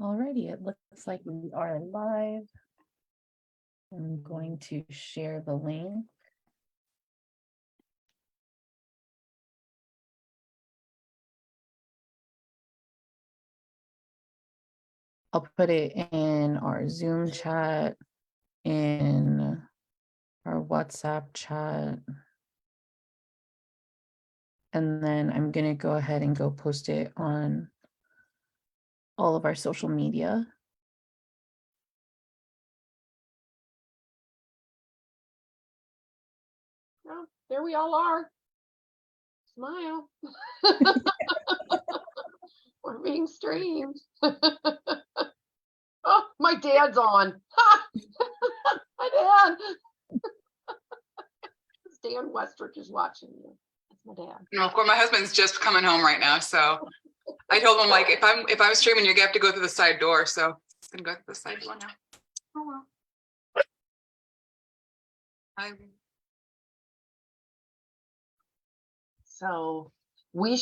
Alrighty, it looks like we are live. I'm going to share the link. I'll put it in our Zoom chat, in our WhatsApp chat. And then I'm going to go ahead and go post it on all of our social media. Oh, there we all are. Smile. We're being streamed. Oh, my dad's on. My dad. Dan Westrich is watching you. That's my dad. No, of course, my husband's just coming home right now, so I told him, like, if I'm streaming, you're gonna have to go through the side door. So it's gonna go through the side door now. Oh well. So we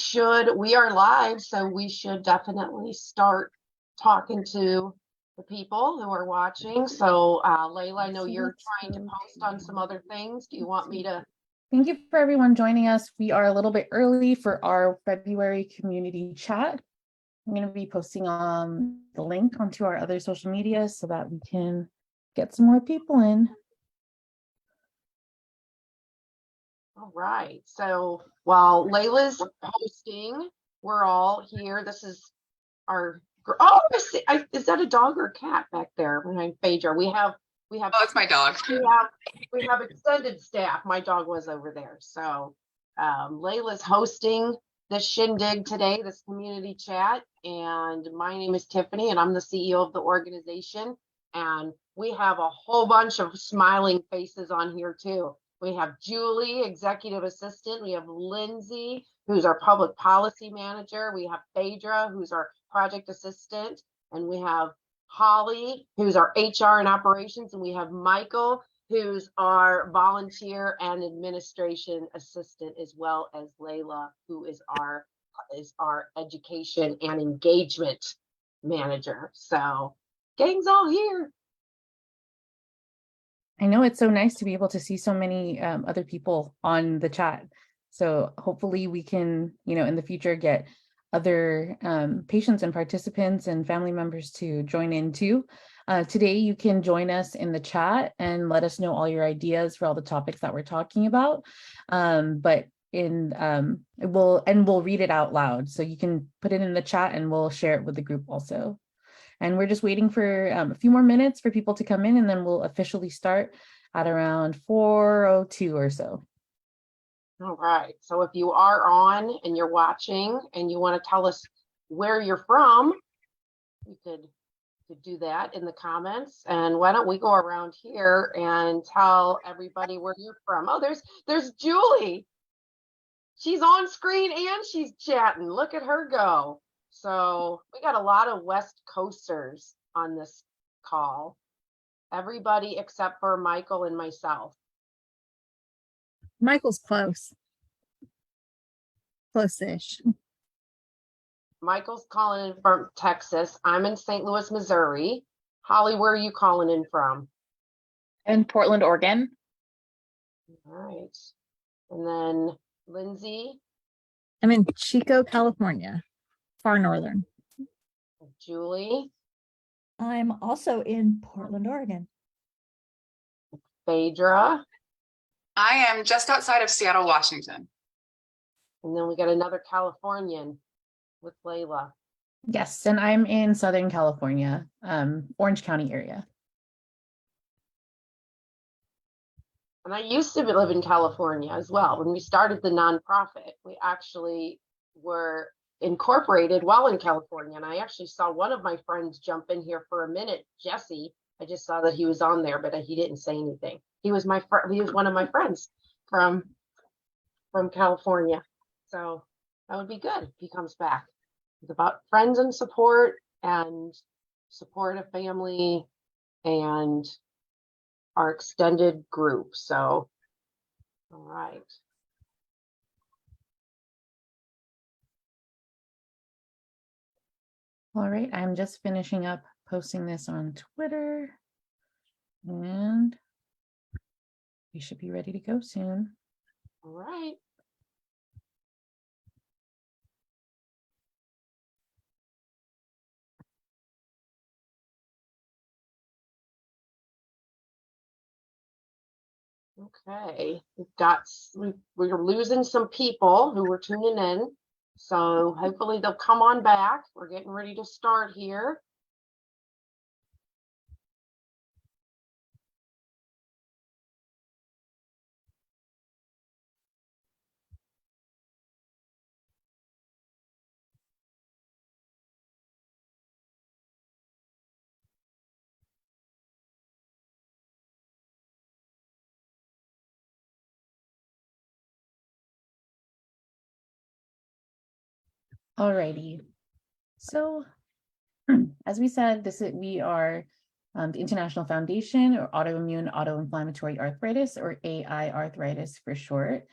are live, so we should definitely start talking to the people who are watching. So Leila, I know you're trying to post on some other things. Do you want me to? Thank you for everyone joining us. We are a little bit early for our February community chat. I'm going to be posting the link onto our other social media so that we can get some more people in. All right. So while Leila's posting, we're all here. This is our. Oh, is that a dog or a cat back there behind Phaedra? We have. Oh, it's my dog. We have extended staff. My dog was over there. So Leila's hosting this shindig today, this community chat. And my name is Tiffany, and I'm the CEO of the organization. And we have a whole bunch of smiling faces on here too. We have Julie, executive assistant. We have Lindsay, who's our public policy manager. We have Phaedra, who's our project assistant. And we have Holly, who's our HR and operations, and we have Michael, who's our volunteer and administration assistant, as well as Leila, who is our education and engagement manager. So gang's all here. I know it's so nice to be able to see so many other people on the chat. So hopefully we can, in the future get other patients and participants and family members to join in too. Today, you can join us in the chat and let us know all your ideas for all the topics that we're talking about. We'll read it out loud. So you can put it in the chat and we'll share it with the group also. And we're just waiting for a few more minutes for people to come in, and then we'll officially start at around 4:02 or so. All right. So if you are on and you're watching and you want to tell us where you're from, you could do that in the comments. And why don't we go around here and tell everybody where you're from? Oh, there's Julie. She's on screen and she's chatting. Look at her go. So we got a lot of West Coasters on this call. Everybody except for Michael and myself. Michael's close-ish. Michael's calling in from Texas. I'm in St. Louis, Missouri. Holly, where are you calling in from? In Portland, Oregon. All right. And then Lindsay. I'm in Chico, California, far northern. Julie. I'm also in Portland, Oregon. Phaedra. I am just outside of Seattle, Washington. And then we got another Californian with Leila. Yes, and I'm in Southern California, Orange County area. And I used to live in California as well. When we started the nonprofit, we actually were incorporated while in California. And I actually saw one of my friends jump in here for a minute, Jesse. I just saw that he was on there, but he didn't say anything. He was he was one of my friends from California. So that would be good if he comes back. It's about friends and support of family and our extended group. So, all right. All right, I'm just finishing up posting this on Twitter, and we should be ready to go soon. All right. Okay, we're losing some people who were tuning in. So hopefully they'll come on back. We're getting ready to start here. All righty. So, as we said, we are the International Foundation or Autoimmune Autoinflammatory Arthritis, or AiArthritis for short.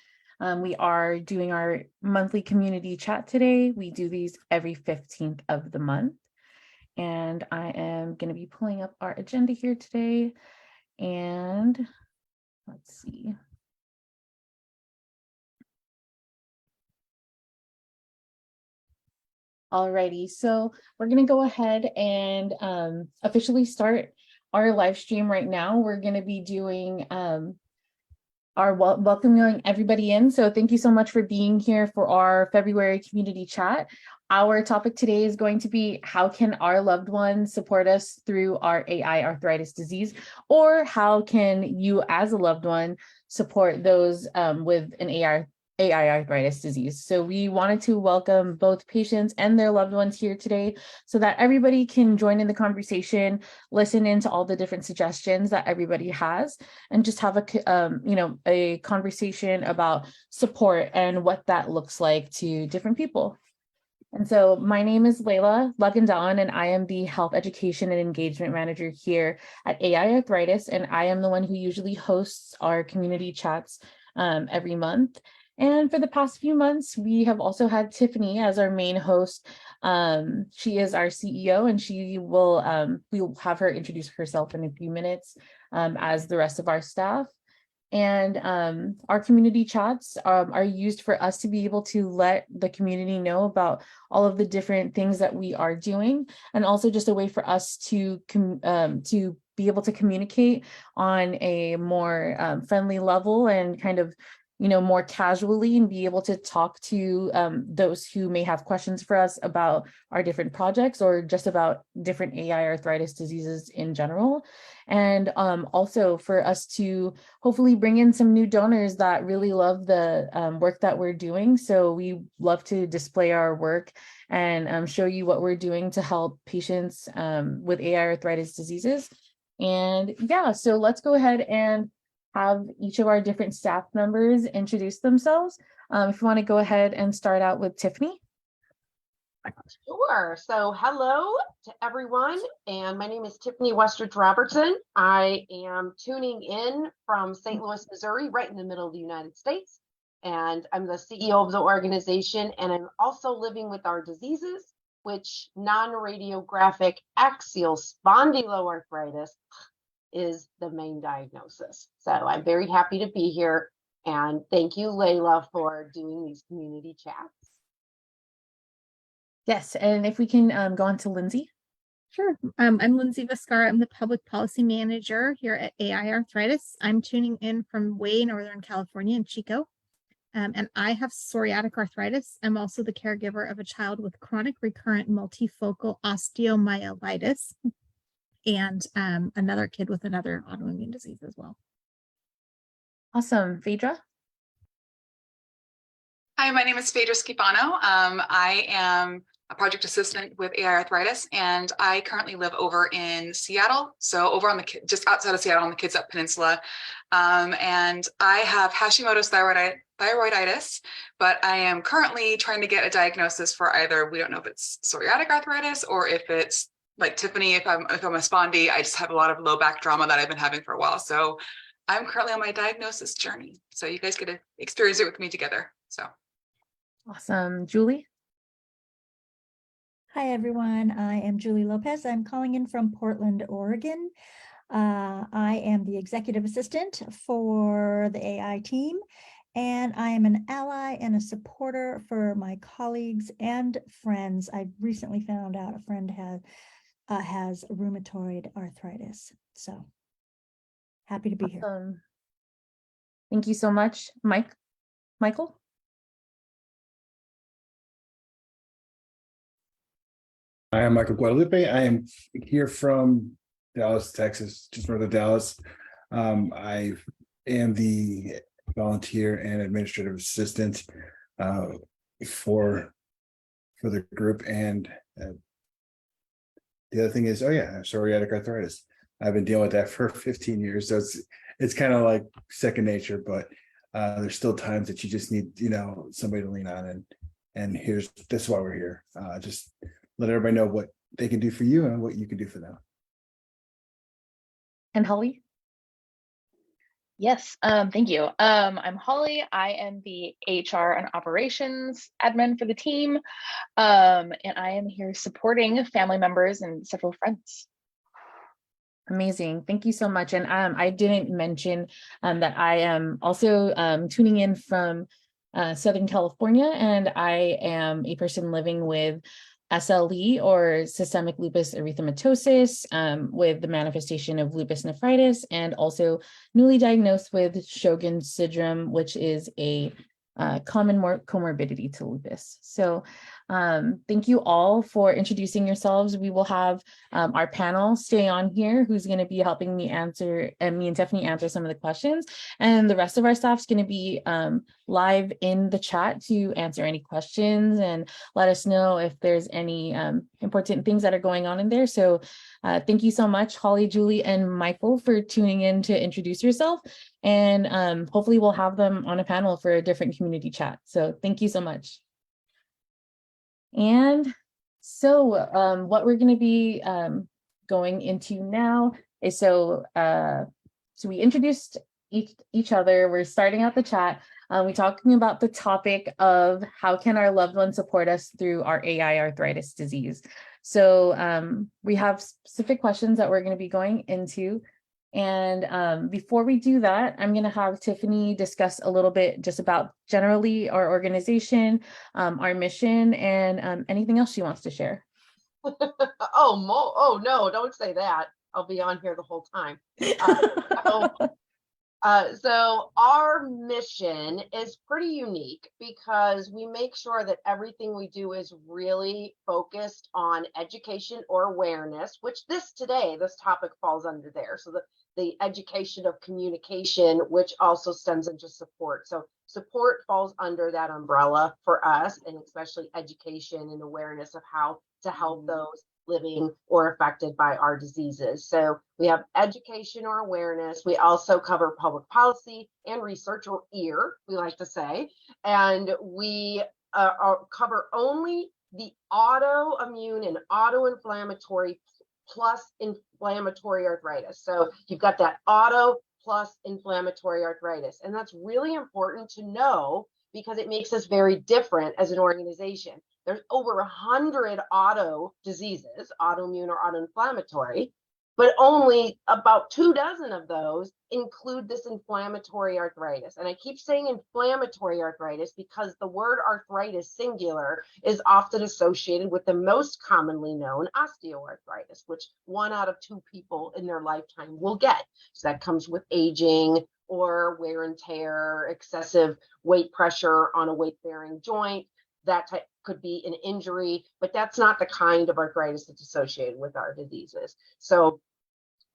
We are doing our monthly community chat today. We do these every 15th of the month. And I am going to be pulling up our agenda here today. And let's see. Alrighty, so we're going to go ahead and officially start our live stream right now. We're going to be doing our welcoming everybody in. So thank you so much for being here for our February community chat. Our topic today is going to be, how can our loved ones support us through our AI arthritis disease, or how can you as a loved one support those with an AI arthritis disease. So we wanted to welcome both patients and their loved ones here today so that everybody can join in the conversation, listen into all the different suggestions that everybody has, and just have a conversation about support and what that looks like to different people. And so my name is Leila Lugandawan, and I am the Health Education and Engagement Manager here at AiArthritis, and I am the one who usually hosts our community chats every month. And for the past few months, we have also had Tiffany as our main host. She is our CEO, and we'll have her introduce herself in a few minutes, as the rest of our staff. And our community chats are used for us to be able to let the community know about all of the different things that we are doing, and also just a way for us to be able to communicate on a more friendly level and kind of more casually, and be able to talk to those who may have questions for us about our different projects or just about different AI arthritis diseases in general. And also for us to hopefully bring in some new donors that really love the work that we're doing. So we love to display our work and show you what we're doing to help patients with AI arthritis diseases. And yeah, so let's go ahead and have each of our different staff members introduce themselves. If you want to go ahead and start out with Tiffany. Sure. So hello to everyone. And my name is Tiffany Westridge Robertson. I am tuning in from St. Louis, Missouri, right in the middle of the United States. And I'm the CEO of the organization. And I'm also living with our diseases, which non-radiographic axial spondyloarthritis is the main diagnosis. So I'm very happy to be here. And thank you, Leila, for doing these community chats. Yes, and if we can go on to Lindsay. Sure. I'm Lindsay Viscara. I'm the Public Policy Manager here at AiArthritis. I'm tuning in from way Northern California in Chico. And I have psoriatic arthritis. I'm also the caregiver of a child with chronic recurrent multifocal osteomyelitis, and another kid with another autoimmune disease as well. Awesome. Phaedra? Hi, my name is Phaedra Schifano. I am a project assistant with AI Arthritis, and I currently live over in Seattle. So over on just outside of Seattle on the Kitsap Peninsula. And I have Hashimoto's thyroiditis, but I am currently trying to get a diagnosis for either, we don't know if it's psoriatic arthritis or if it's like Tiffany, if I'm a spondy. I just have a lot of low back trauma that I've been having for a while. So I'm currently on my diagnosis journey. So you guys get to experience it with me together. So Awesome. Julie? Hi, everyone. I am Julie Lopez. I'm calling in from Portland, Oregon. I am the executive assistant for the AI team, and I am an ally and a supporter for my colleagues and friends. I recently found out a friend has rheumatoid arthritis. So happy to be here. Thank you so much, Michael. I am Michael Guadalupe. I am here from Dallas, Texas, just north of Dallas. I am the volunteer and administrative assistant for the group. And the other thing is, psoriatic arthritis. I've been dealing with that for 15 years. So it's kind of like second nature, but there's still times that you just need, somebody to lean on. And that's why we're here. Just let everybody know what they can do for you and what you can do for them. And Holly? Yes, thank you. I'm Holly. I am the HR and operations admin for the team. And I am here supporting family members and several friends. Amazing. Thank you so much. And I didn't mention that I am also tuning in from Southern California, and I am a person living with SLE, or systemic lupus erythematosus, with the manifestation of lupus nephritis, and also newly diagnosed with Sjogren's syndrome, which is a common comorbidity to lupus. So thank you all for introducing yourselves. We will have our panel stay on here, who's going to be helping me and Tiffany answer some of the questions. And the rest of our staff is going to be live in the chat to answer any questions and let us know if there's any important things that are going on in there. So thank you so much, Holly, Julie, and Michael, for tuning in to introduce yourself. And hopefully we'll have them on a panel for a different community chat. So thank you so much. And so what we're going to be going into now is so we introduced each other. We're starting out the chat. We're talking about the topic of how can our loved ones support us through our AI arthritis disease. So we have specific questions that we're going to be going into. And before we do that, I'm going to have Tiffany discuss a little bit just about generally our organization, our mission, and anything else she wants to share. Oh no, don't say that. I'll be on here the whole time. So our mission is pretty unique because we make sure that everything we do is really focused on education or awareness, which this topic falls under there. So the education of communication, which also stems into support. So support falls under that umbrella for us, and especially education and awareness of how to help those living or affected by our diseases. So we have education or awareness. We also cover public policy and research, or EAR, we like to say. And we cover only the autoimmune and autoinflammatory plus inflammatory arthritis. So you've got that auto plus inflammatory arthritis. And that's really important to know because it makes us very different as an organization. There's over 100 auto diseases, autoimmune or autoinflammatory, but only about 24 of those include this inflammatory arthritis. And I keep saying inflammatory arthritis because the word arthritis singular is often associated with the most commonly known osteoarthritis, which 1 out of 2 people in their lifetime will get. So that comes with aging or wear and tear, excessive weight pressure on a weight-bearing joint. That type could be an injury, but that's not the kind of arthritis that's associated with our diseases. So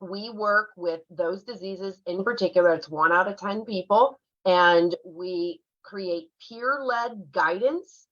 we work with those diseases in particular. It's 1 out of 10 people, and we create peer-led guidance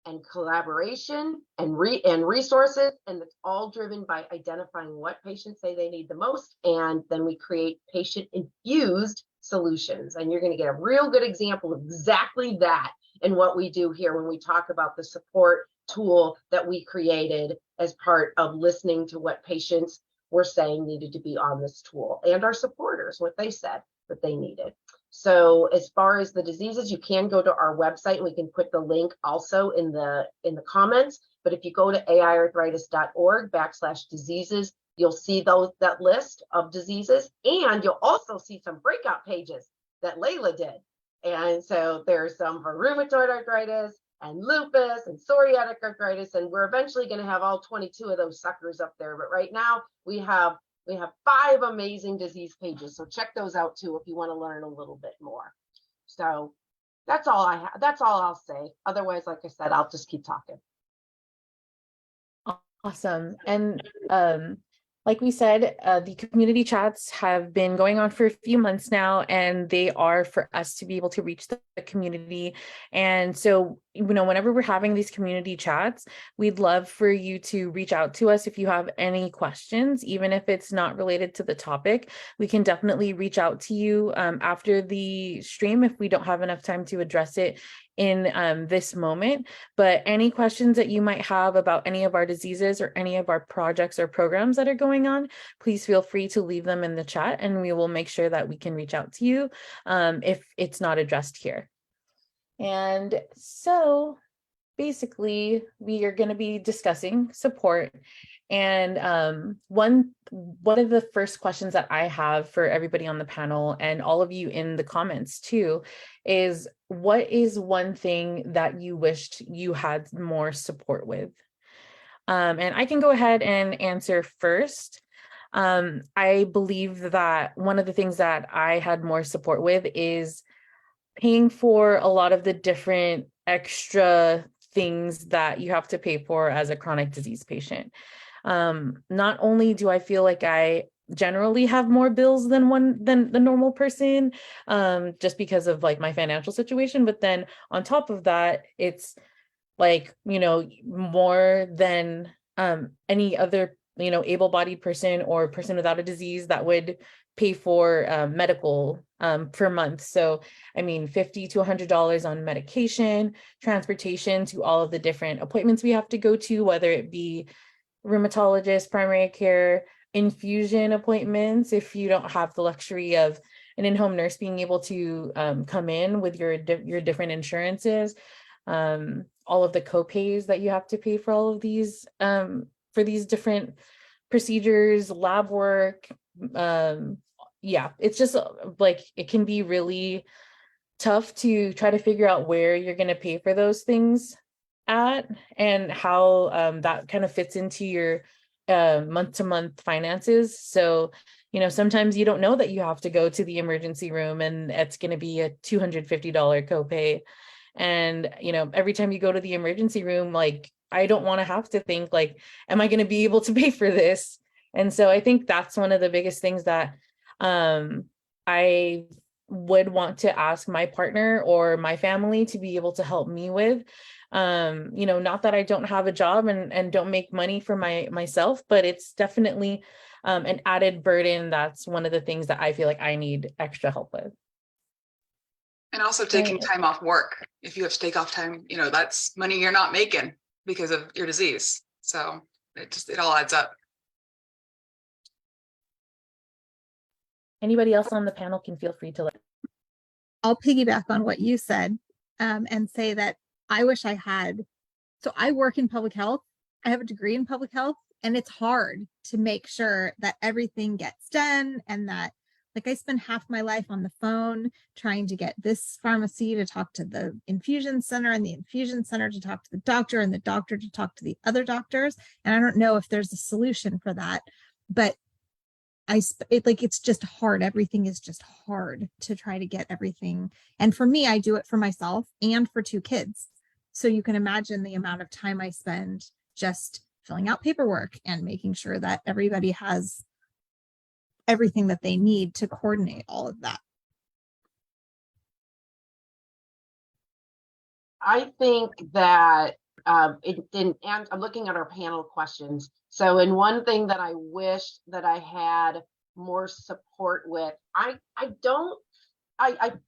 and collaboration and resources, and it's all driven by identifying what patients say they need the most, and then we create patient-infused solutions. And you're going to get a real good example of exactly that and what we do here when we talk about the support tool that we created as part of listening to what patients were saying needed to be on this tool, and our supporters, what they said that they needed. So as far as the diseases, you can go to our website, and we can put the link also in the comments. But if you go to aiarthritis.org/diseases, you'll see that list of diseases, and you'll also see some breakout pages that Leila did. And so there's some for rheumatoid arthritis and lupus and psoriatic arthritis, and we're eventually going to have all 22 of those suckers up there. But right now we have 5 amazing disease pages. So check those out too if you want to learn a little bit more. So that's all I have. That's all I'll say. Otherwise, like I said, I'll just keep talking. Awesome. And like we said, the community chats have been going on for a few months now, and they are for us to be able to reach the community. And so, whenever we're having these community chats, we'd love for you to reach out to us if you have any questions, even if it's not related to the topic. We can definitely reach out to you after the stream if we don't have enough time to address it in this moment. But any questions that you might have about any of our diseases or any of our projects or programs that are going on, please feel free to leave them in the chat, and we will make sure that we can reach out to you if it's not addressed here. And so basically, we are going to be discussing support. And one of the first questions that I have for everybody on the panel, and all of you in the comments too, is what is one thing that you wished you had more support with? And I can go ahead and answer first. I believe that one of the things that I had more support with is paying for a lot of the different extra things that you have to pay for as a chronic disease patient. Not only do I feel like I generally have more bills than the normal person, just because of like my financial situation, but then on top of that, it's like, more than any other, able-bodied person or person without a disease that would pay for medical per month. So, I mean, $50 to $100 on medication, transportation to all of the different appointments we have to go to, whether it be rheumatologist, primary care, infusion appointments, if you don't have the luxury of an in-home nurse being able to come in with your different insurances, all of the co-pays that you have to pay for all of these, for these different procedures, lab work. Yeah, it's just like, it can be really tough to try to figure out where you're going to pay for those things at, and how that kind of fits into your month-to-month finances. So, sometimes you don't know that you have to go to the emergency room and it's going to be a $250 copay. And, every time you go to the emergency room, like, I don't want to have to think like, am I going to be able to pay for this? And so I think that's one of the biggest things that I would want to ask my partner or my family to be able to help me with. Not that I don't have a job and don't make money for myself, but it's definitely an added burden. That's one of the things that I feel like I need extra help with. And also taking time off work. If you have to take off time, that's money you're not making because of your disease. So it all adds up. Anybody else on the panel can feel free to. I'll piggyback on what you said and say that I wish I had. So I work in public health. I have a degree in public health, and it's hard to make sure that everything gets done, and that, like, I spend half my life on the phone trying to get this pharmacy to talk to the infusion center, and the infusion center to talk to the doctor, and the doctor to talk to the other doctors. And I don't know if there's a solution for that, but it's just hard. Everything is just hard to try to get everything. And for me, I do it for myself and for 2 kids. So you can imagine the amount of time I spend just filling out paperwork and making sure that everybody has everything that they need to coordinate all of that. I think that and I'm looking at our panel questions. So, in one thing that I wish that I had more support with, I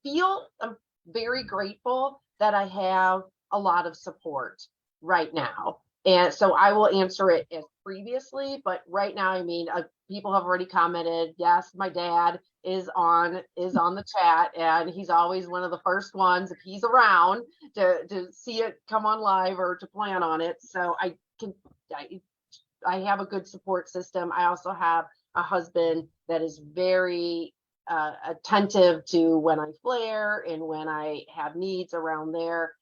feel I'm very grateful that I have a lot of support right now. And so I will answer it as previously, but right now, I mean, people have already commented. Yes, my dad is on the chat, and he's always one of the first ones, if he's around, to see it come on live or to plan on it. So I have a good support system. I also have a husband that is very attentive to when I flare and when I have needs around there.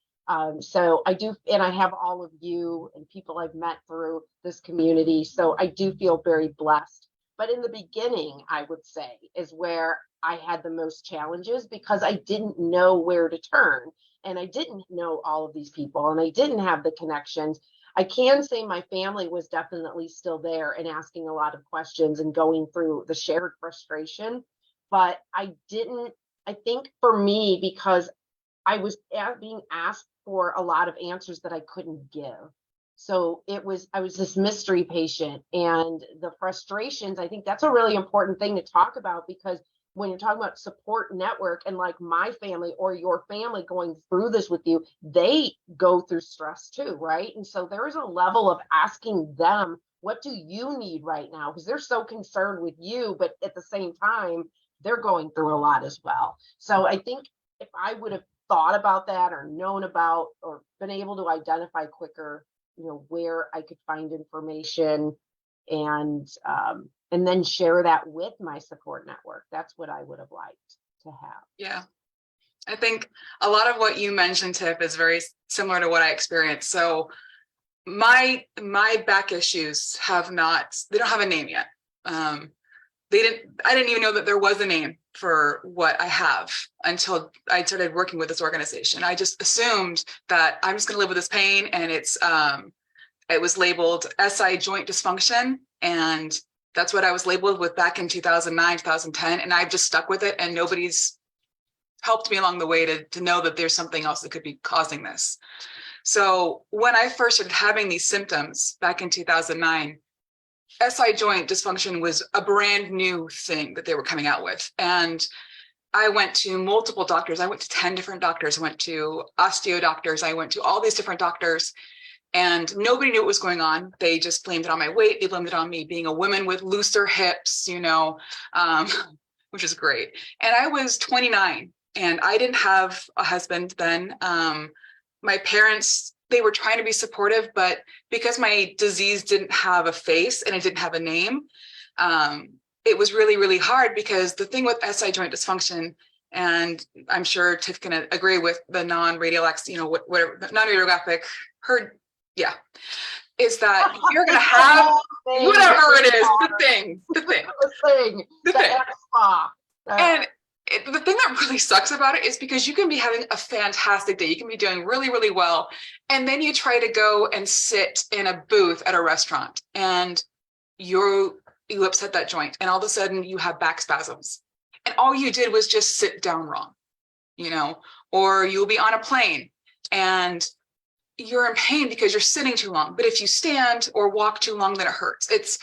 So I do, and I have all of you and people I've met through this community. So I do feel very blessed. But in the beginning, I would say, is where I had the most challenges, because I didn't know where to turn, and I didn't know all of these people, and I didn't have the connections. I can say my family was definitely still there and asking a lot of questions and going through the shared frustration. But I think for me, because I was being asked for a lot of answers that I couldn't give. So I was this mystery patient, and the frustrations, I think that's a really important thing to talk about, because when you're talking about support network, and like my family or your family going through this with you, they go through stress too, right? And so there is a level of asking them, what do you need right now? Because they're so concerned with you, but at the same time, they're going through a lot as well. So I think if I would have thought about that, or known about, or been able to identify quicker, where I could find information, and then share that with my support network. That's what I would have liked to have. Yeah. I think a lot of what you mentioned, Tiff, is very similar to what I experienced. So my back issues they don't have a name yet. I didn't even know that there was a name for what I have until I started working with this organization. I just assumed that I'm just going to live with this pain, and it was labeled SI joint dysfunction, and that's what I was labeled with back in 2009, 2010, and I've just stuck with it, and nobody's helped me along the way to know that there's something else that could be causing this. So when I first started having these symptoms back in 2009, SI joint dysfunction was a brand new thing that they were coming out with. And I went to multiple doctors. I went to 10 different doctors. I went to osteo doctors. I went to all these different doctors, and nobody knew what was going on. They just blamed it on my weight. They blamed it on me being a woman with looser hips, which is great. And I was 29, and I didn't have a husband then. My parents, they were trying to be supportive, but because my disease didn't have a face and it didn't have a name, it was really, really hard, because the thing with SI joint dysfunction, and I'm sure Tiff can agree with the non-radiographic, non-radiographic, is that you're going to have whatever it is, the thing. And the thing that really sucks about it is because you can be having a fantastic day. You can be doing really, really well. And then you try to go and sit in a booth at a restaurant, and you upset that joint, and all of a sudden you have back spasms. And all you did was just sit down wrong, or you'll be on a plane and you're in pain because you're sitting too long. But if you stand or walk too long, then it hurts. It's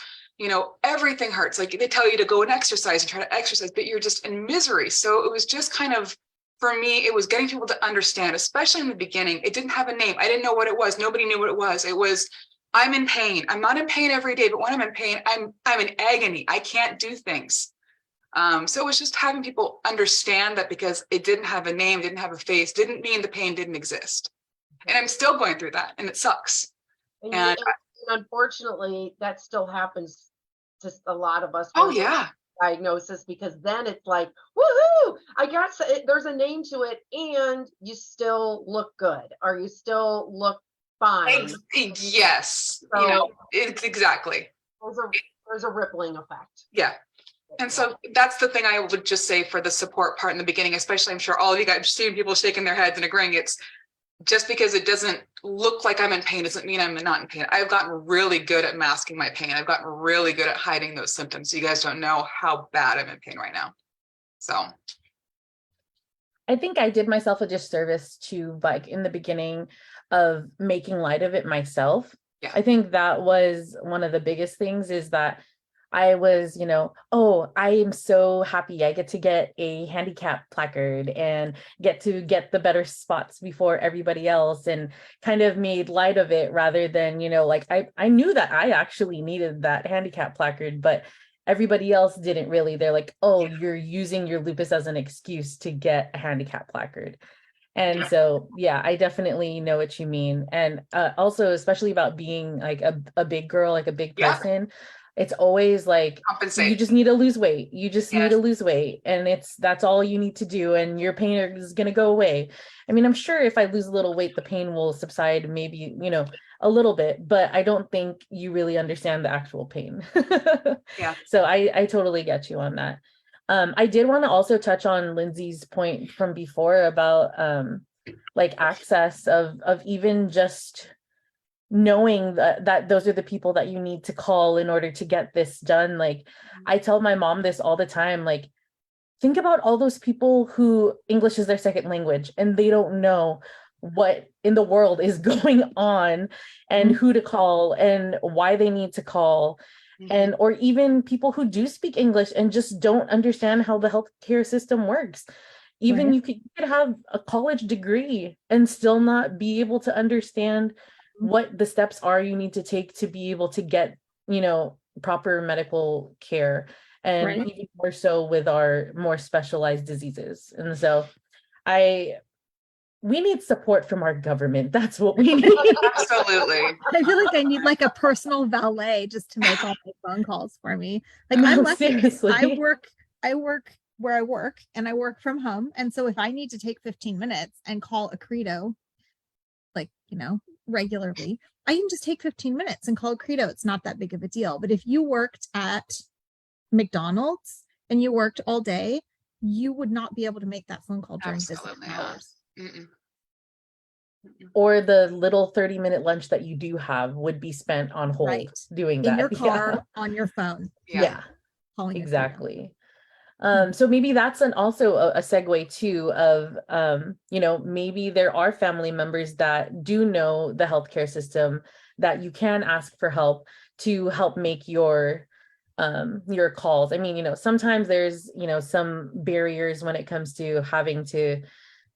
everything hurts. Like, they tell you to go and exercise and try to exercise, but you're just in misery. So it was just kind of, for me, it was getting people to understand, especially in the beginning. It didn't have a name. I didn't know what it was. Nobody knew what it was. It was, I'm in pain. I'm not in pain every day, but when I'm in pain, I'm in agony. I can't do things. So it was just having people understand that because it didn't have a name, didn't have a face, didn't mean the pain didn't exist. And I'm still going through that, and it sucks. And unfortunately, that still happens to a lot of us. Oh yeah. Diagnosis, because then it's like, woohoo, I guess there's a name to it, and you still look good, or you still look fine. Yes. So exactly. There's a rippling effect. Yeah. And so that's the thing I would just say for the support part in the beginning, especially, I'm sure all of you guys have seen people shaking their heads and agreeing. It's just because it doesn't look like I'm in pain doesn't mean I'm not in pain. I've gotten really good at masking my pain. I've gotten really good at hiding those symptoms. So you guys don't know how bad I'm in pain right now. So I think I did myself a disservice to, like, in the beginning of making light of it myself. Yeah. I think that was one of the biggest things, is that I was, oh, I am so happy I get to get a handicap placard and get to get the better spots before everybody else, and kind of made light of it, rather than, like, I knew that I actually needed that handicap placard, but everybody else didn't really. They're like, oh, you're using your lupus as an excuse to get a handicap placard. And so, yeah, I definitely know what you mean. And also, especially about being like a big girl, like a big person, it's always like, you Compensate. just need to lose weight. You just need Yes. to lose weight. And that's all you need to do. And your pain is going to go away. I mean, I'm sure if I lose a little weight, the pain will subside, maybe, you know, a little bit, but I don't think you really understand the actual pain. Yeah. So I totally get you on that. I did want to also touch on Lindsay's point from before about like access of even just knowing that those are the people that you need to call in order to get this done. Like I tell my mom this all the time, like, think about all those people who English is their second language and they don't know what in the world is going on and who to call and why they need to call. And or even people who do speak English and just don't understand how the healthcare system works. Even Right. you could have a college degree and still not be able to understand what the steps are you need to take to be able to get, you know, proper medical care, and Right. even more so with our more specialized diseases. And so we need support from our government. That's what we need. Absolutely. I feel like I need like a personal valet just to make all my phone calls for me. Like No, I'm lucky. seriously. I work where I work and I work from home. And so if I need to take 15 minutes and call a credo, like, you know, regularly, I can just take 15 minutes and call a credo. It's not that big of a deal. But if you worked at McDonald's and you worked all day, you would not be able to make that phone call during business Absolutely. hours. Or the little 30-minute lunch that you do have would be spent on hold Right. doing that. In your car, on your phone, Yeah, calling your phone. exactly. So maybe that's also a segue too of, you know, maybe there are family members that do know the healthcare system that you can ask for help to help make your calls. I mean, you know, sometimes there's, you know, some barriers when it comes to having to,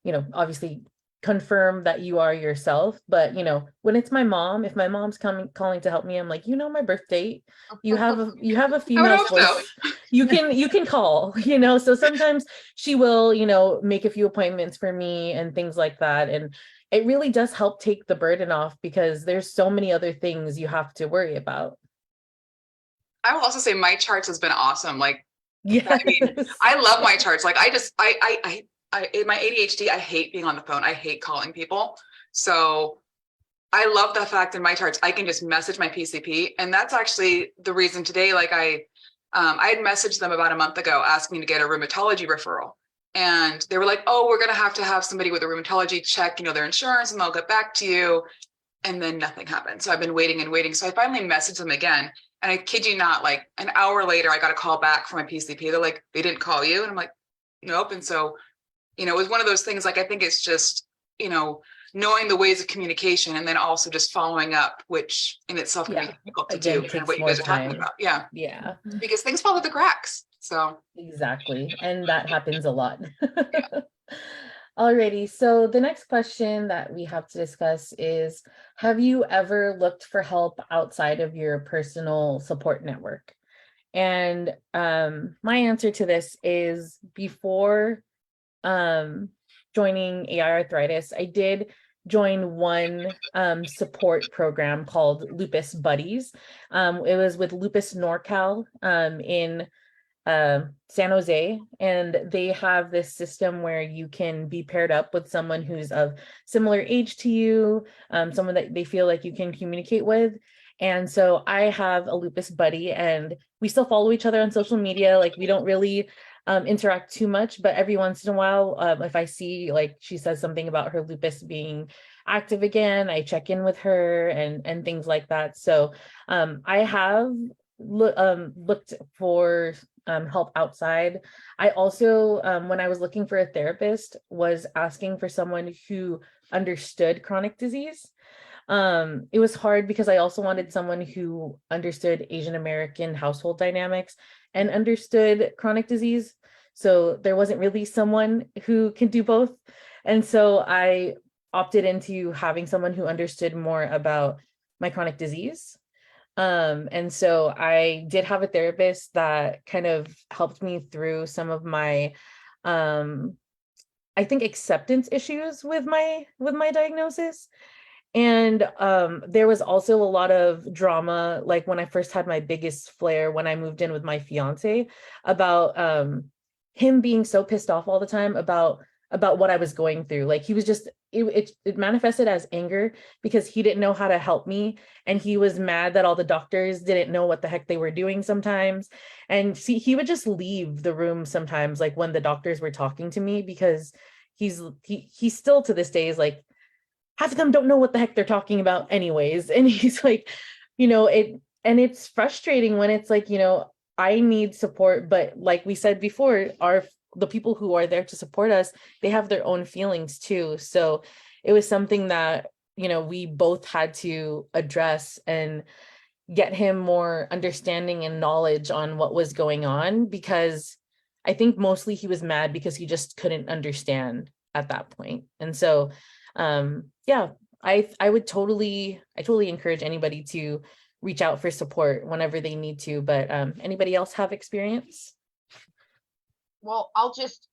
you know, obviously confirm that you are yourself. But, you know, when it's my mom, if my mom's calling to help me, I'm like, you know, my birth date, you have a female's hope so. voice, you can call, you know. So sometimes she will, you know, make a few appointments for me and things like that. And it really does help take the burden off because there's so many other things you have to worry about. I will also say my charts has been awesome. Like, Yeah, I mean, I love my charts. Like in my ADHD, I hate being on the phone. I hate calling people. So I love the fact in my charts, I can just message my PCP. And that's actually the reason today, like I had messaged them about a month ago, asking to get a rheumatology referral. And they were like, oh, we're going to have somebody with a rheumatology check, you know, their insurance, and they'll get back to you. And then nothing happened. So I've been waiting and waiting. So I finally messaged them again. And I kid you not, like an hour later, I got a call back from my PCP. They're like, they didn't call you. And I'm like, nope. And so, you know, it was one of those things, like, I think it's just, you know, knowing the ways of communication and then also just following up, which in itself can be difficult to do, kind of what you guys are talking about. Yeah. Yeah. Because things fall through the cracks. So Exactly. And that happens a lot. Alrighty. So the next question that we have to discuss is, have you ever looked for help outside of your personal support network? And my answer to this is, before joining AiArthritis, I did join one support program called Lupus Buddies. It was with Lupus NorCal in San Jose, and they have this system where you can be paired up with someone who's of similar age to you, someone that they feel like you can communicate with. And so I have a lupus buddy, and we still follow each other on social media. Like, we don't really interact too much, but every once in a while, if I see, like, she says something about her lupus being active again, I check in with her and things like that. So I have looked for help outside. I also, when I was looking for a therapist, was asking for someone who understood chronic disease. It was hard because I also wanted someone who understood Asian American household dynamics and understood chronic disease. So there wasn't really someone who can do both. And so I opted into having someone who understood more about my chronic disease. And so I did have a therapist that kind of helped me through some of my, I think, acceptance issues with my diagnosis. And there was also a lot of drama, like when I first had my biggest flare when I moved in with my fiance, about him being so pissed off all the time about what I was going through. Like he was just, it manifested as anger because he didn't know how to help me, and he was mad that all the doctors didn't know what the heck they were doing sometimes. And see, he would just leave the room sometimes, like when the doctors were talking to me, because he still to this day is like, half of them don't know what the heck they're talking about anyways. And he's like, and it's frustrating when it's like, I need support, but like we said before, the people who are there to support us, they have their own feelings too. So it was something that, we both had to address and get him more understanding and knowledge on what was going on, because I think mostly he was mad because he just couldn't understand at that point. And so yeah, I totally encourage anybody to reach out for support whenever they need to. But anybody else have experience? Well, I'll just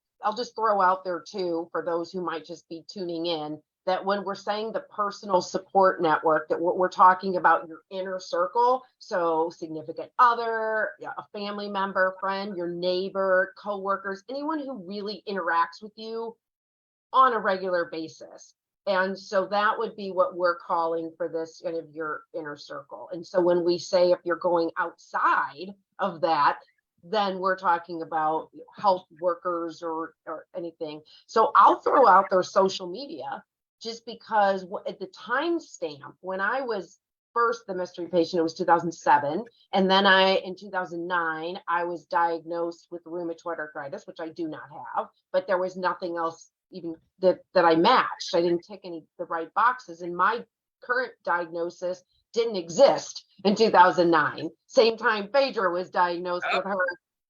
throw out there too, for those who might just be tuning in, that when we're saying the personal support network, that we're talking about your inner circle. So significant other, a family member, friend, your neighbor, coworkers, anyone who really interacts with you on a regular basis. And so that would be what we're calling for this kind of your inner circle. And so when we say if you're going outside of that, then we're talking about health workers or anything. So I'll throw out their social media, just because at the timestamp when I was first the mystery patient, it was 2007. And then in 2009, I was diagnosed with rheumatoid arthritis, which I do not have, but there was nothing else even that I matched. I didn't tick the right boxes, and my current diagnosis didn't exist in 2009. Same time Phaedra was diagnosed with her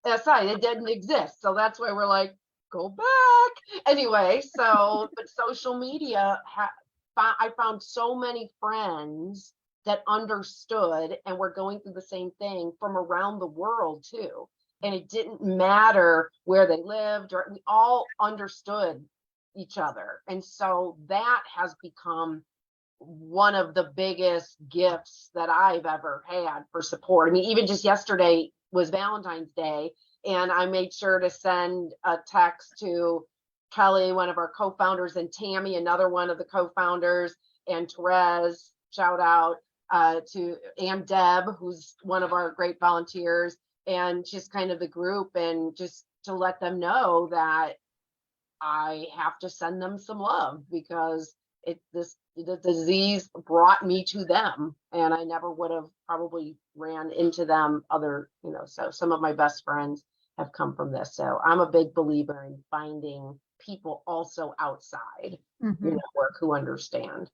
SI, it didn't exist. So that's why we're like, go back. Anyway, so, but social media, I found so many friends that understood and were going through the same thing from around the world too. And it didn't matter where they lived, or we all understood each other. And so that has become one of the biggest gifts that I've ever had for support. I mean, even just yesterday was Valentine's Day, and I made sure to send a text to Kelly, one of our co-founders, and Tammy, another one of the co-founders, and Therese, shout out to Deb, who's one of our great volunteers, and just kind of the group, and just to let them know that I have to send them some love, because the disease brought me to them, and I never would have probably ran into them so some of my best friends have come from this. So I'm a big believer in finding people also outside your network who understand.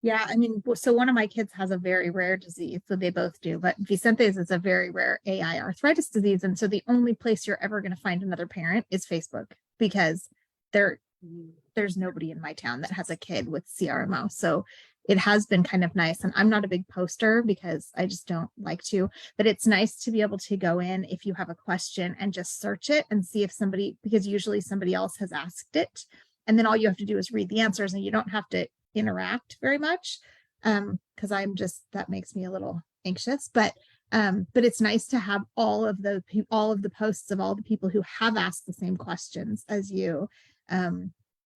Yeah, I mean, so one of my kids has a very rare disease, so they both do, but Vicente's is a very rare AI arthritis disease. And so the only place you're ever going to find another parent is Facebook, because there's nobody in my town that has a kid with CRMO. So it has been kind of nice. And I'm not a big poster because I just don't like to, but it's nice to be able to go in if you have a question and just search it and see if because usually somebody else has asked it. And then all you have to do is read the answers, and you don't have to interact very much, because that makes me a little anxious, but it's nice to have all of the posts of all the people who have asked the same questions as you.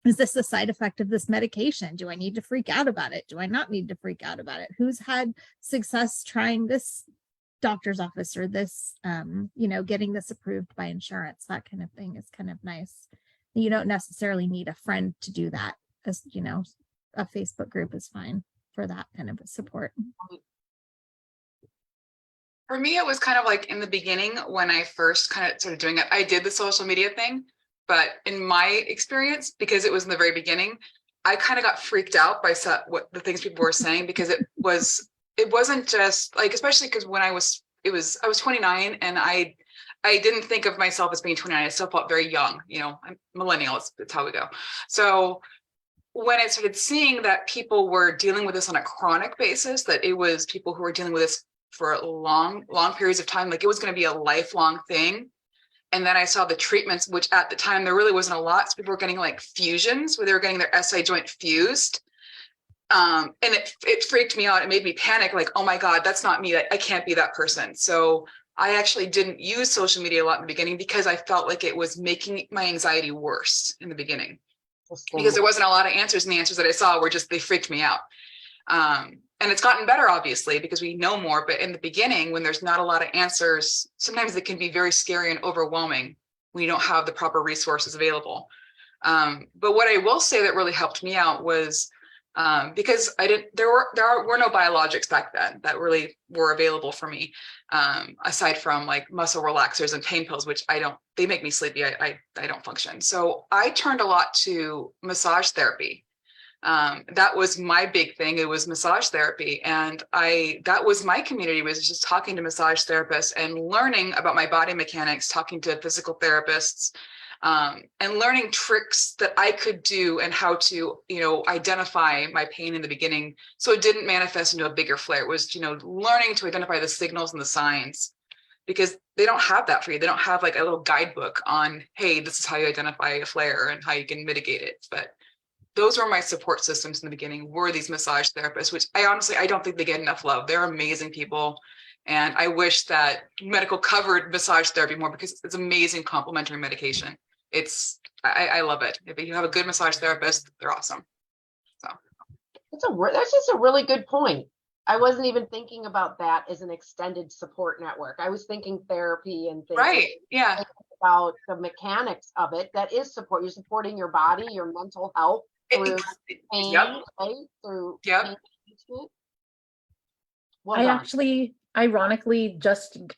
Is this a side effect of this medication? Do I need to freak out about it? Do I not need to freak out about it? Who's had success trying this doctor's office, or this getting this approved by insurance? That kind of thing is kind of nice. You don't necessarily need a friend to do that, as a Facebook group is fine for that kind of support. For me, it was kind of like in the beginning when I first kind of started doing it, I did the social media thing, but in my experience, because it was in the very beginning, I kind of got freaked out by what the things people were saying, because it wasn't just like, especially because when I was 29, and I didn't think of myself as being 29. I still felt very young, I'm millennial, it's how we go. So when I started seeing that people were dealing with this on a chronic basis, that it was people who were dealing with this for long periods of time, like it was going to be a lifelong thing. And then I saw the treatments, which at the time there really wasn't a lot. So people were getting like fusions where they were getting their SI joint fused. And it freaked me out. It made me panic, like, oh my God, that's not me. I can't be that person. So I actually didn't use social media a lot in the beginning because I felt like it was making my anxiety worse in the beginning. Because there wasn't a lot of answers, and the answers that I saw were just, they freaked me out. And it's gotten better, obviously, because we know more. But in the beginning, when there's not a lot of answers, sometimes it can be very scary and overwhelming when you don't have the proper resources available. But what I will say that really helped me out was because there were no biologics back then that really were available for me, aside from like muscle relaxers and pain pills, which they make me sleepy. I don't function. So I turned a lot to massage therapy. That was my big thing. It was massage therapy. And that was my community, was just talking to massage therapists and learning about my body mechanics, talking to physical therapists, and learning tricks that I could do and how to, identify my pain in the beginning, so it didn't manifest into a bigger flare. It was, learning to identify the signals and the signs, because they don't have that for you. They don't have like a little guidebook on, hey, this is how you identify a flare and how you can mitigate it. But those were my support systems in the beginning, were these massage therapists, which I don't think they get enough love. They're amazing people. And I wish that medical covered massage therapy more, because it's amazing complementary medication. I love it. If you have a good massage therapist, they're awesome. So that's just a really good point. I wasn't even thinking about that as an extended support network. I was thinking therapy and things. Right. Yeah. About the mechanics of it. That is support. You're supporting your body, your mental health through pain, Yep. right? Through Yep. pain management. Well I done. actually, ironically,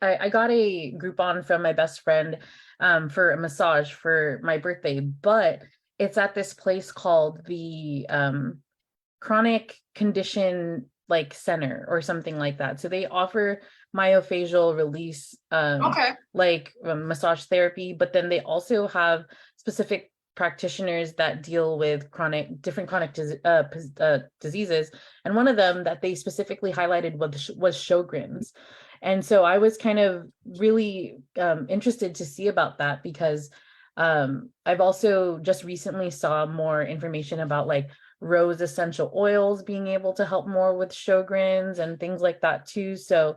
I got a Groupon from my best friend for a massage for my birthday, but it's at this place called the Chronic Condition like Center or something like that. So they offer myofascial release massage therapy, but then they also have specific practitioners that deal with different chronic diseases, and one of them that they specifically highlighted was Sjogren's. And so I was kind of really interested to see about that, because I've also just recently saw more information about like rose essential oils being able to help more with Sjogren's and things like that too. So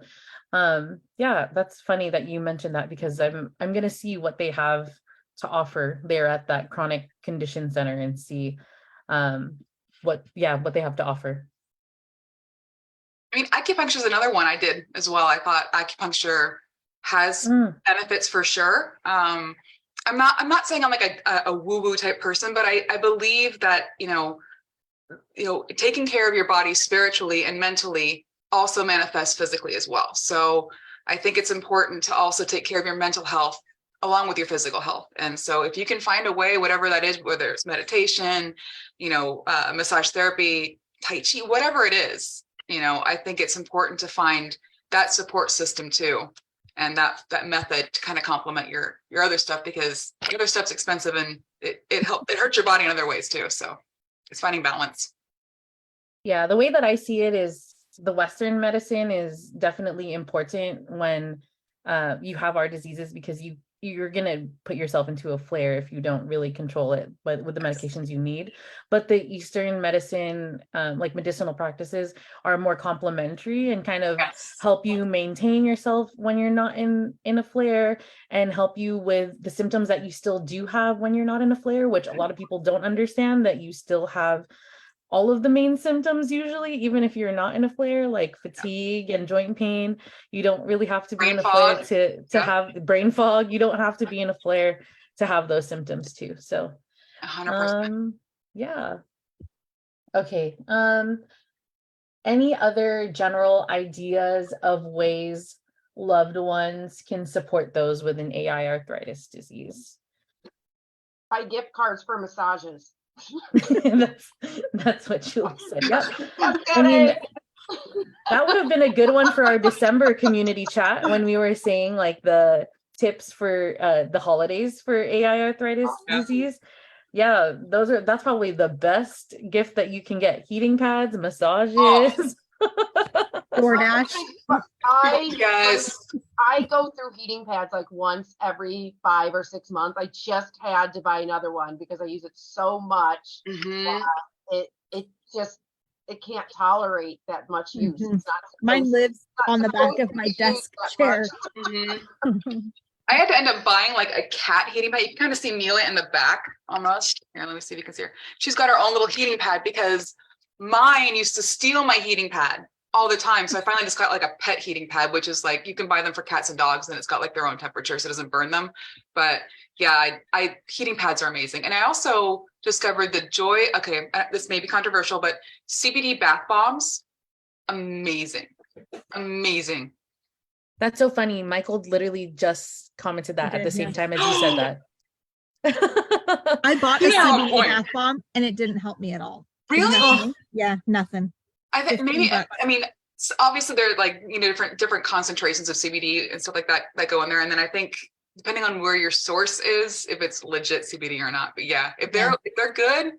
yeah, that's funny that you mentioned that, because I'm going to see what they have to offer there at that chronic condition center and see what they have to offer. I mean, acupuncture is another one I did as well. I thought acupuncture has benefits for sure. I'm not saying I'm like a woo-woo type person, but I believe that, taking care of your body spiritually and mentally also manifests physically as well. So I think it's important to also take care of your mental health along with your physical health. And so if you can find a way, whatever that is, whether it's meditation, massage therapy, Tai Chi, whatever it is, I think it's important to find that support system too, and that method to kind of complement your other stuff, because the other stuff's expensive and it hurts your body in other ways too. So it's finding balance. Yeah, the way that I see it is the Western medicine is definitely important when you have our diseases, because you're going to put yourself into a flare if you don't really control it, but with the medications you need. But the Eastern medicine, like medicinal practices, are more complementary and kind of help you maintain yourself when you're not in a flare, and help you with the symptoms that you still do have when you're not in a flare, which a lot of people don't understand, that you still have all of the main symptoms usually, even if you're not in a flare, like fatigue and joint pain. You don't really have to be in a flare to have brain fog. You don't have to be in a flare to have those symptoms too. So 100%. Yeah. Okay. Any other general ideas of ways loved ones can support those with an AI arthritis disease? Buy gift cards for massages. That's what Julie said. Yep. I mean, that would have been a good one for our December community chat, when we were saying like the tips for the holidays for AI arthritis disease. Yeah, that's probably the best gift that you can get. Heating pads, massages. Oh. DoorDash. Yes. I go through heating pads like once every 5 or 6 months. I just had to buy another one because I use it so much. Mhm. It just, it can't tolerate that much use. Mhm. It's not Mine supposed- lives it's not on the back supposed of to my be used desk that chair. much. Mhm. I had to end up buying like a cat heating pad. You can kind of see Mila in the back almost. Here, let me see if you can see her. She's got her own little heating pad because mine used to steal my heating pad all the time. So I finally just got like a pet heating pad, which is like, you can buy them for cats and dogs and it's got like their own temperature so it doesn't burn them. But yeah, I heating pads are amazing. And I also discovered the joy, okay, this may be controversial, but CBD bath bombs, amazing, amazing. That's so funny. Michael literally just commented that at the same time as you said that. I bought a Yeah, CBD boy. bath bomb and it didn't help me at all. Really? Nothing. Yeah, nothing. I think 15 maybe, bucks. I mean, obviously there are like, you know, different concentrations of CBD and stuff like that that go in there. And then I think depending on where your source is, if it's legit CBD or not. But yeah, if they're good,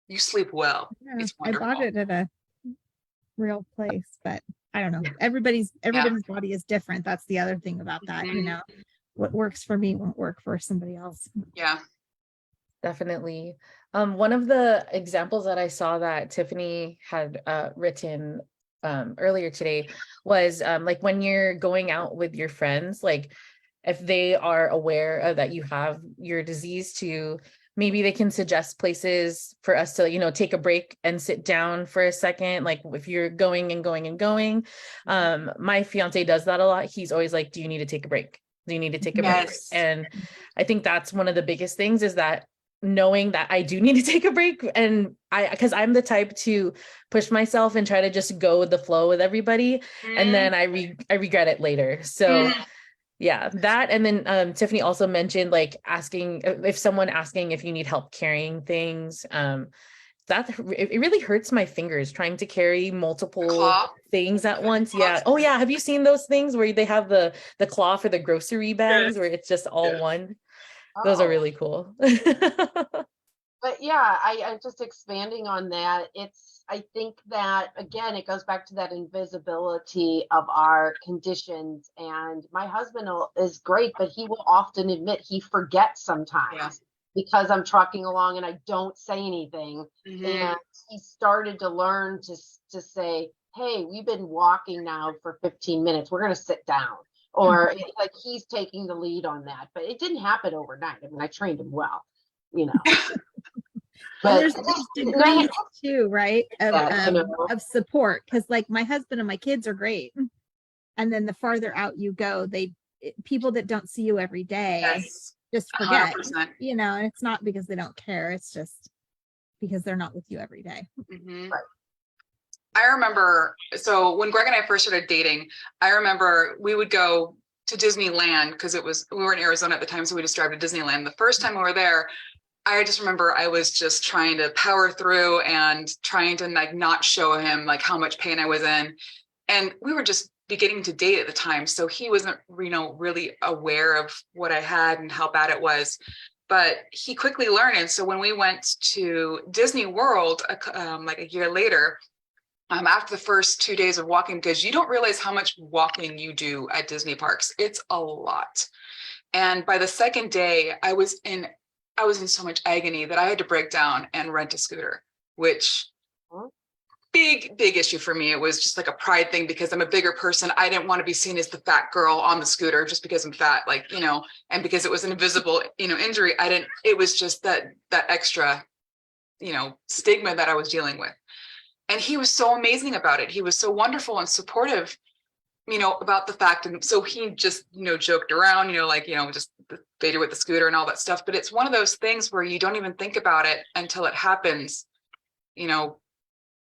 you sleep well. Yeah, It's I wonderful. bought it at a real place, but I don't know. Everybody's body is different. That's the other thing about that. You Mhm. know, what works for me won't work for somebody else. Yeah. Definitely. One of the examples that I saw that Tiffany had written earlier today was like when you're going out with your friends, like if they are aware that you have your disease, to maybe they can suggest places for us to, you know, take a break and sit down for a second. Like if you're going and going and going, my fiance does that a lot. He's always like, do you need to take a break? Do you need to take a break? Yes. And I think that's one of the biggest things, is that knowing that I do need to take a break, and because I'm the type to push myself and try to just go with the flow with everybody, and then I regret it later. So yeah, that. And then Tiffany also mentioned like asking if someone asking if you need help carrying things. That it really hurts my fingers trying to carry multiple things at once. Yeah. Oh yeah. Have you seen those things where they have the claw for the grocery bags where it's just all one? Those are really cool. But yeah, I'm just expanding on that. I think that again, it goes back to that invisibility of our conditions. And my husband is great, but he will often admit he forgets sometimes because I'm trucking along and I don't say anything. And he started to learn to say, hey, we've been walking now for 15 minutes. We're going to sit down. Or like he's taking the lead on that. But it didn't happen overnight. I mean, I trained him well, you know. But there's degrees too, right? Of support. Because like my husband and my kids are great. And then the farther out you go, people that don't see you every day just forget. 100%. You know, and it's not because they don't care. It's just because they're not with you every day. Right. I remember, so when Greg and I first started dating, I remember we would go to Disneyland because we were in Arizona at the time, so we just drive to Disneyland. The first time we were there, I just remember I was just trying to power through and trying to like not show him like how much pain I was in. And we were just beginning to date at the time, so he wasn't, you know, really aware of what I had and how bad it was. But he quickly learned. And so when we went to Disney World, like a year later, after the first 2 days of walking, because you don't realize how much walking you do at Disney parks. It's a lot. And by the second day, I was in so much agony that I had to break down and rent a scooter, which big issue for me. It was just like a pride thing because I'm a bigger person. I didn't want to be seen as the fat girl on the scooter just because I'm fat, like, you know, and because it was an invisible, you know, injury. It was just that extra, you know, stigma that I was dealing with. And he was so amazing about it. He was so wonderful and supportive, you know, about the fact. And so he just, you know, joked around, you know, like, you know, just faded with the scooter and all that stuff. But it's one of those things where you don't even think about it until it happens. You know,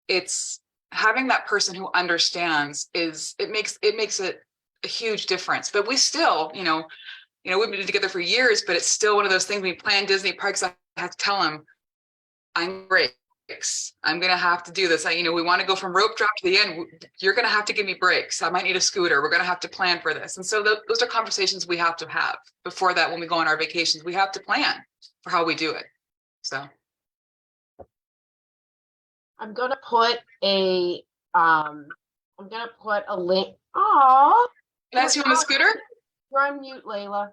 it's having that person who understands it makes it a huge difference. But we still, you know, we've been together for years, but it's still one of those things. When we plan Disney parks, I have to tell him, I'm great. I'm going to have to do this. You know, we want to go from rope drop to the end. You're going to have to give me breaks. I might need a scooter. We're going to have to plan for this. And so those are conversations we have to have before that. When we go on our vacations, we have to plan for how we do it. So I'm gonna put a link. Oh, can I see you on the scooter? you're on mute, Layla.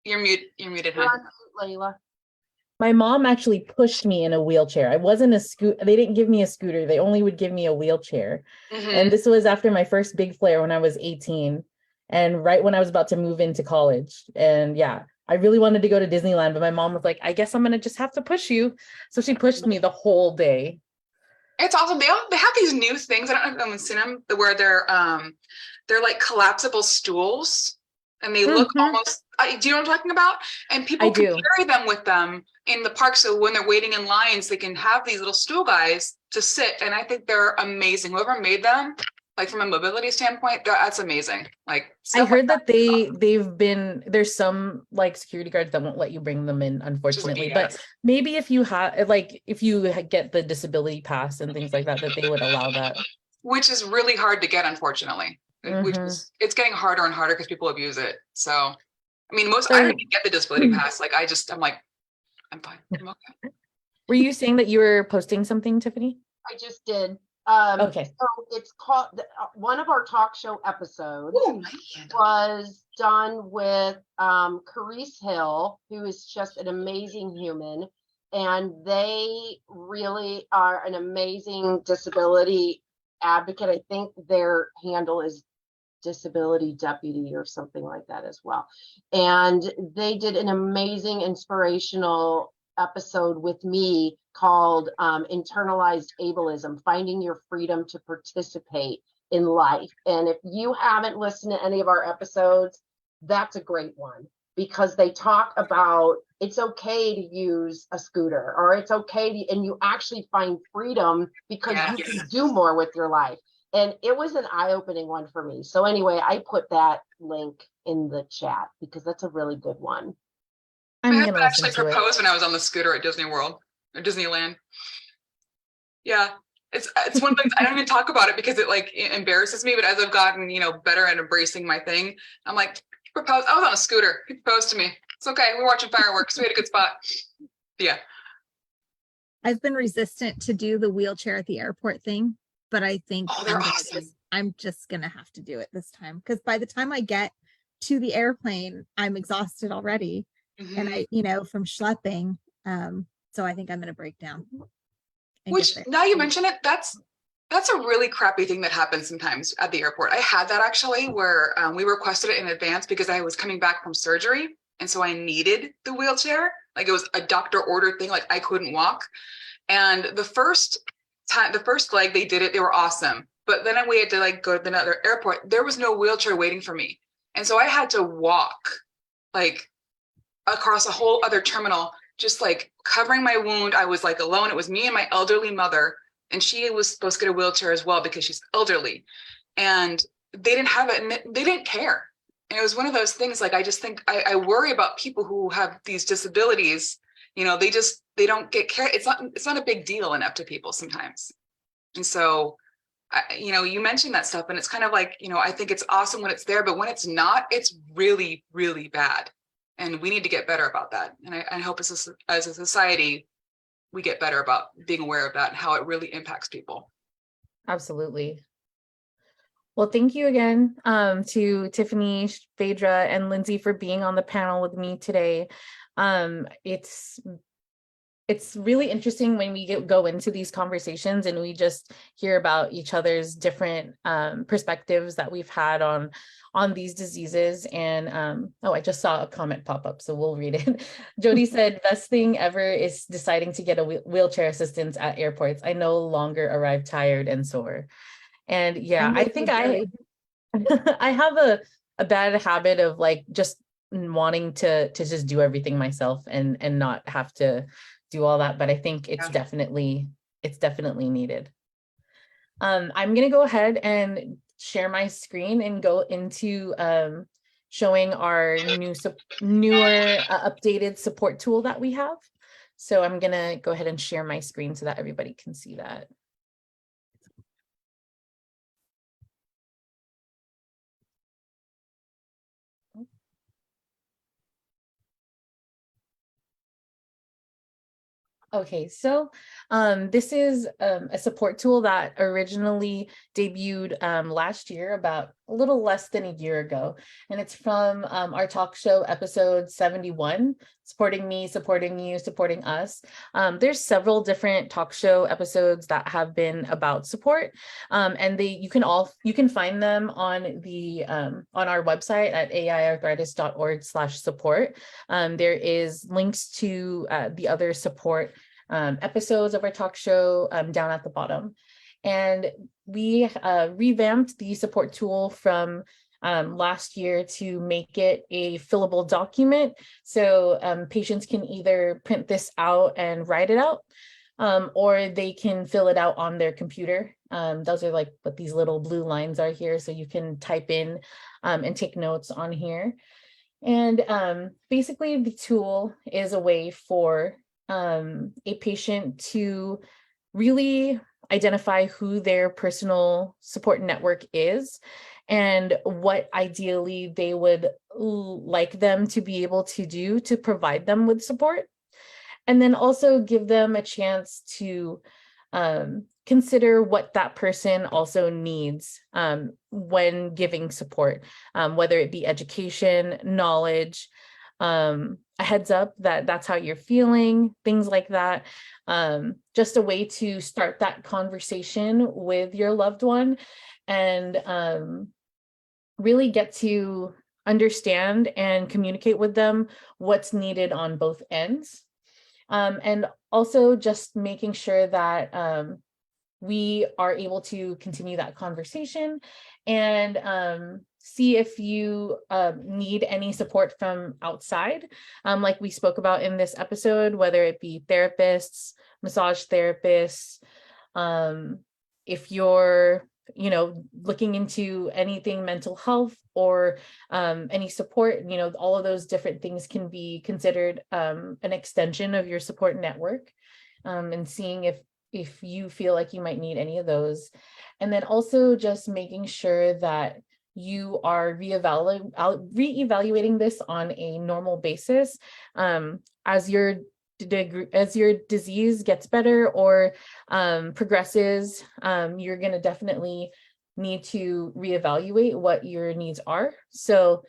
You're muted, You're hun. on mute, Layla. My mom actually pushed me in a wheelchair. I wasn't a scoot. They didn't give me a scooter. They only would give me a wheelchair. Mhm. And this was after my first big flare when I was 18 and right when I was about to move into college. And yeah, I really wanted to go to Disneyland, but my mom was like, I guess I'm gonna just have to push you. So she pushed me the whole day. It's awesome. They have these new things. I don't know if anyone's seen them, where they're like collapsible stools, and they look Mhm. almost. Do you know what I'm talking about? And people I can do. carry them with them in the park, so when they're waiting in lines, they can have these little stool guys to sit. And I think they're amazing. Whoever made them, like from a mobility standpoint, that's amazing. Like I stuff heard like that there's some like security guards that won't let you bring them in, unfortunately. But BS. maybe if you get the disability pass and things like that, that they would allow that. Which is really hard to get, unfortunately. Mhm. It's getting harder and harder because people abuse it. So, I mean, I So don't even get the disability pass. Like, I'm like, I'm fine. I'm okay. were you saying that you were posting something, Tiffany? I just did. Okay. So it's called one of our talk show episodes Ooh, man. was done with Carice Hill, who is just an amazing human, and they really are an amazing disability advocate. I think their handle is disability deputy or something like that as well. And they did an amazing inspirational episode with me called Internalized Ableism, Finding Your Freedom to Participate in Life. And if you haven't listened to any of our episodes, that's a great one, because they talk about it's okay to use a scooter, or it's okay to, and you actually find freedom because you can do more with your life. And it was an eye-opening one for me. So anyway, I put that link in the chat because that's a really good one. My I'm husband gonna listen actually to it. proposed when I was on the scooter at Disney World or Disneyland. Yeah, it's one of the things I don't even talk about it because it like it embarrasses me. But as I've gotten better at embracing my thing, I'm like, he proposed. I was on a scooter. He proposed to me. It's okay. We're watching fireworks. We had a good spot. Yeah. I've been resistant to do the wheelchair at the airport thing, but I think they're awesome. I'm just gonna have to do it this time, because by the time I get to the airplane, I'm exhausted already, and from schlepping. So I think I'm gonna break down. Which, now you mention it, that's a really crappy thing that happens sometimes at the airport. I had that actually, where we requested it in advance because I was coming back from surgery, and so I needed the wheelchair. Like, it was a doctor ordered thing. Like, I couldn't walk. And the first leg they did it, they were awesome. But then we had to like go to another airport. There was no wheelchair waiting for me, and so I had to walk like across a whole other terminal, just like covering my wound. I was like alone. It was me and my elderly mother, and she was supposed to get a wheelchair as well because she's elderly, and they didn't have it, and they didn't care. And it was one of those things, like, I just think I worry about people who have these disabilities. They don't get care. It's not a big deal enough to people sometimes. And so, you mentioned that stuff, and it's kind of like, I think it's awesome when it's there, but when it's not, it's really, really bad. And we need to get better about that. And I hope as a society, we get better about being aware of that and how it really impacts people. Absolutely. Well, thank you again to Tiffany, Phaedra, and Lindsay for being on the panel with me today. It's really interesting when we go into these conversations and we just hear about each other's different perspectives that we've had on these diseases. And I just saw a comment pop up, so we'll read it. Jody said, best thing ever is deciding to get a wheelchair assistance at airports. I no longer arrive tired and sore. And yeah, I think I have a bad habit of like just wanting to just do everything myself and not have to do all that, but I think it's definitely needed. I'm gonna go ahead and share my screen and go into showing our newer updated support tool that we have. So I'm gonna go ahead and share my screen so that everybody can see that. Okay, so this is a support tool that originally debuted last year, about a little less than a year ago. And it's from our talk show episode 71, Supporting Me, Supporting You, Supporting Us. There's several different talk show episodes that have been about support. And you can find them on the on our website at aiarthritis.org/support. There is links to the other support episodes of our talk show down at the bottom. And we revamped the support tool from last year to make it a fillable document. So patients can either print this out and write it out, or they can fill it out on their computer. Those are like what these little blue lines are here. So you can type in and take notes on here. And basically the tool is a way for a patient to really identify who their personal support network is and what ideally they would like them to be able to do to provide them with support. And then also give them a chance to consider what that person also needs when giving support, whether it be education, knowledge, a heads up that that's how you're feeling, things like that. Just a way to start that conversation with your loved one and really get to understand and communicate with them what's needed on both ends. And also just making sure that we are able to continue that conversation and see if you need any support from outside, like we spoke about in this episode, whether it be therapists, massage therapists, if you're looking into anything mental health or any support, all of those different things can be considered an extension of your support network, and seeing if you feel like you might need any of those. And then also just making sure that you are reevaluating this on a normal basis as your disease gets better or progresses. You're going to definitely need to reevaluate what your needs are. So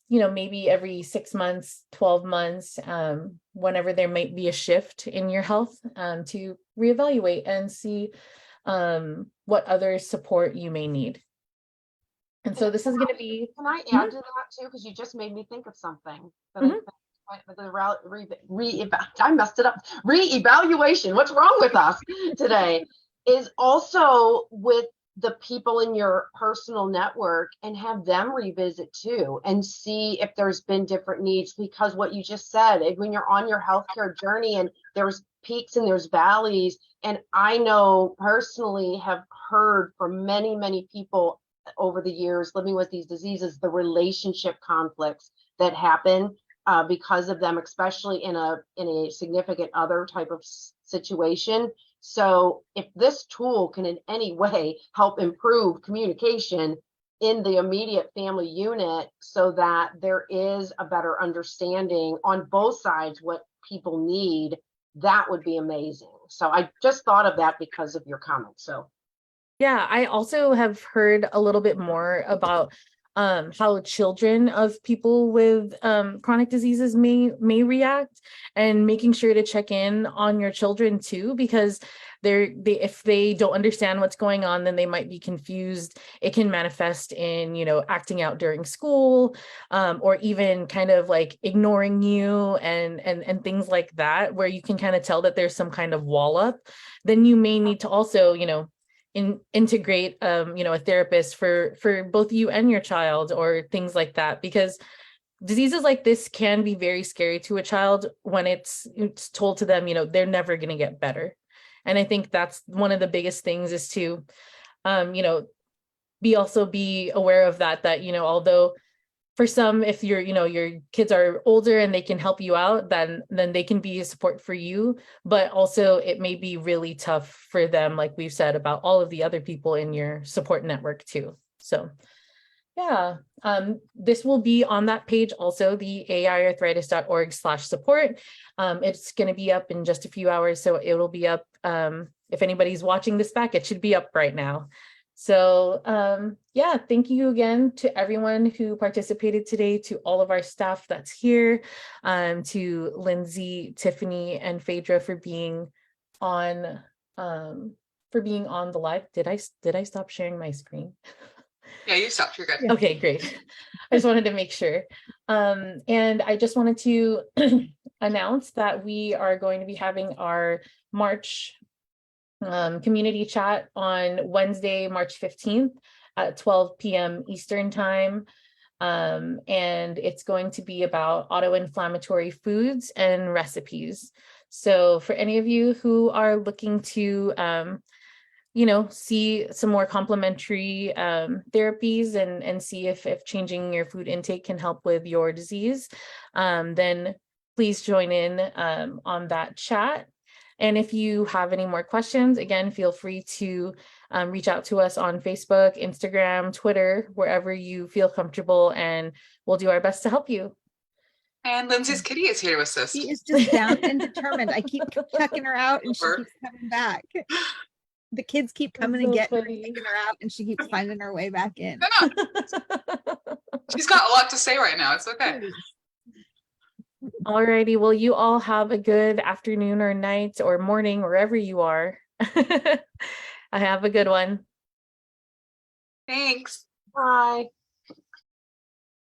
maybe every 6 months, 12 months, whenever there might be a shift in your health, to reevaluate and see what other support you may need. And so this is going to be. Can I add to that too? Because you just made me think of something. I messed it up. Reevaluation. What's wrong with us today? Is also with the people in your personal network and have them revisit too and see if there's been different needs, because what you just said, when you're on your healthcare journey and there's peaks and there's valleys, and I know personally have heard from many people over the years living with these diseases, the relationship conflicts that happen because of them, especially in a significant other type of situation. So if this tool can in any way help improve communication in the immediate family unit so that there is a better understanding on both sides what people need, that would be amazing. So I just thought of that because of your comments. So yeah, I also have heard a little bit more about how children of people with chronic diseases may react, and making sure to check in on your children too, because if they don't understand what's going on, then they might be confused. It can manifest in, acting out during school, or even kind of like ignoring you and things like that, where you can kind of tell that there's some kind of wall up. Then you may need to also, integrate a therapist for both you and your child, or things like that, because diseases like this can be very scary to a child when it's told to them, they're never going to get better. And I think that's one of the biggest things, is to be aware of that although for some, if your kids are older and they can help you out, then they can be a support for you. But also it may be really tough for them, like we've said about all of the other people in your support network too. So Yeah, this will be on that page also, the aiarthritis.org/support. It's going to be up in just a few hours, so it'll be up. If anybody's watching this back, it should be up right now. So yeah, thank you again to everyone who participated today, to all of our staff that's here, to Lindsay, Tiffany, and Phaedra for being on the live. Did I stop sharing my screen? Yeah, you stopped. You're good. Yeah. Okay, great. I just wanted to make sure. And I just wanted to announce that we are going to be having our March community chat on Wednesday, March 15th at 12 p.m. Eastern time. And it's going to be about auto-inflammatory foods and recipes. So for any of you who are looking to see some more complementary therapies and see if changing your food intake can help with your disease, then please join in on that chat. And if you have any more questions, again, feel free to reach out to us on Facebook, Instagram, Twitter, wherever you feel comfortable, and we'll do our best to help you. And Lindsay's kitty is here to assist. She is just down and determined. I keep checking her out and she keeps coming back. The kids keep coming and getting her, taking her out, and she keeps finding her way back in. No. She's got a lot to say right now. It's okay. Alrighty, well, you all have a good afternoon or night or morning, wherever you are. I have a good one. Thanks. Bye.